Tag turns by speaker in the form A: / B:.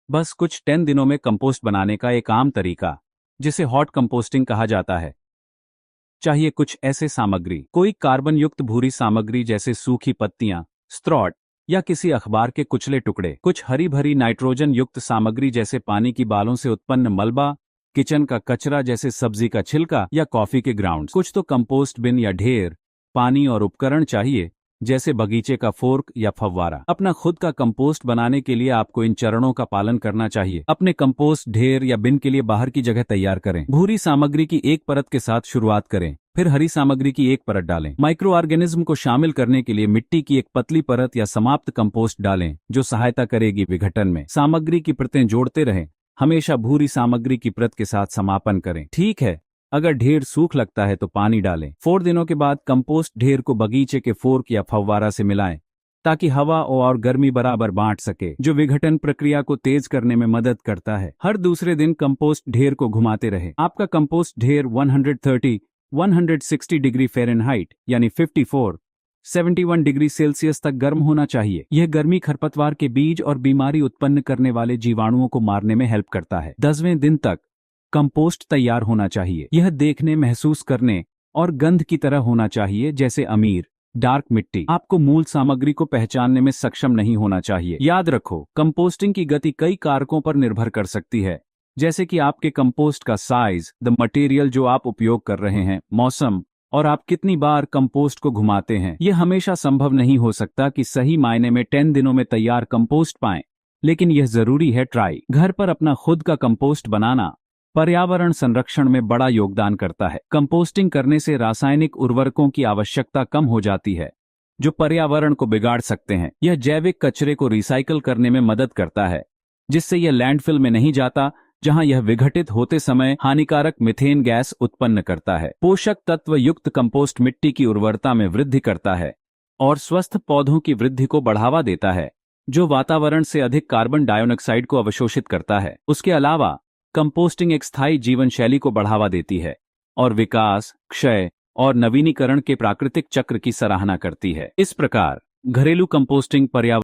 A: बस कुछ 10 दिनों में कंपोस्ट बनाने का एक आम तरीका, जिसे हॉट कंपोस्टिंग कहा जाता है। चाहिए कुछ ऐसे सामग्री, कोई कार्बन युक्त भूरी सामग्री जैसे सूखी पत्तियां, स्ट्रॉ या किसी अखबार के कुचले टुकड़े, कुछ हरी भरी नाइट्रोजन युक्त सामग्री जैसे पानी की बालों से उत्पन्न मलबा, किचन का कचरा जैसे सब्जी का छिलका या कॉफी के ग्राउंड्स, कुछ तो कंपोस्ट बिन या ढेर, पानी और उपकरण चाहिए जैसे बगीचे का फोर्क या फव्वारा। अपना खुद का कंपोस्ट बनाने के लिए आपको इन चरणों का पालन करना चाहिए। अपने कंपोस्ट ढेर या बिन के लिए बाहर की जगह तैयार करें। भूरी सामग्री की एक परत के साथ शुरुआत करें, फिर हरी सामग्री की एक परत डालें। माइक्रो ऑर्गेनिज्म को शामिल करने के लिए मिट्टी की एक पतली परत या समाप्त कंपोस्ट डालें, जो सहायता करेगी विघटन में। सामग्री की परतें जोड़ते रहें, हमेशा भूरी सामग्री की परत के साथ समापन करें। ठीक है, अगर ढेर सूख लगता है तो पानी डालें। 4 दिनों के बाद कंपोस्ट ढेर को बगीचे के फोर्क या फव्वारा से मिलाएं, ताकि हवा और गर्मी बराबर बांट सके, जो विघटन प्रक्रिया को तेज करने में मदद करता है। हर दूसरे दिन कंपोस्ट ढेर को घुमाते रहें। आपका कंपोस्ट ढेर 130-160 डिग्री फ़ारेनहाइट यानी 54-71 डिग्री सेल्सियस तक गर्म होना चाहिए। यह गर्मी खरपतवार के बीज और बीमारी उत्पन्न करने वाले जीवाणुओं को मारने में हेल्प करता है। 10वें दिन तक कंपोस्ट तैयार होना चाहिए। यह देखने, महसूस करने और गंध की तरह होना चाहिए जैसे अमीर डार्क मिट्टी। आपको मूल सामग्री को पहचानने में सक्षम नहीं होना चाहिए। याद रखो, कंपोस्टिंग की गति कई कारकों पर निर्भर कर सकती है, जैसे कि आपके कंपोस्ट का साइज, द मटेरियल जो आप उपयोग कर रहे हैं, मौसम और आप कितनी बार कंपोस्ट को घुमाते हैं। यह हमेशा संभव नहीं हो सकता कि सही मायने में 10 दिनों में तैयार कंपोस्ट पाएं, लेकिन यह जरूरी है ट्राई। घर पर अपना खुद का कंपोस्ट बनाना पर्यावरण संरक्षण में बड़ा योगदान करता है। कंपोस्टिंग करने से रासायनिक उर्वरकों की आवश्यकता कम हो जाती है, जो पर्यावरण को बिगाड़ सकते हैं। यह जैविक कचरे को रिसाइकल करने में मदद करता है, जिससे यह लैंडफिल में नहीं जाता, जहां यह विघटित होते समय हानिकारक मीथेन गैस उत्पन्न करता है। पोषक तत्व युक्त कंपोस्ट मिट्टी की उर्वरता में वृद्धि करता है और स्वस्थ पौधों की वृद्धि को बढ़ावा देता है, जो वातावरण से अधिक कार्बन डाइऑक्साइड को अवशोषित करता है। उसके अलावा कंपोस्टिंग एक स्थायी जीवन शैली को बढ़ावा देती है और विकास, क्षय और नवीनीकरण के प्राकृतिक चक्र की सराहना करती है। इस प्रकार घरेलू कंपोस्टिंग पर्यावरण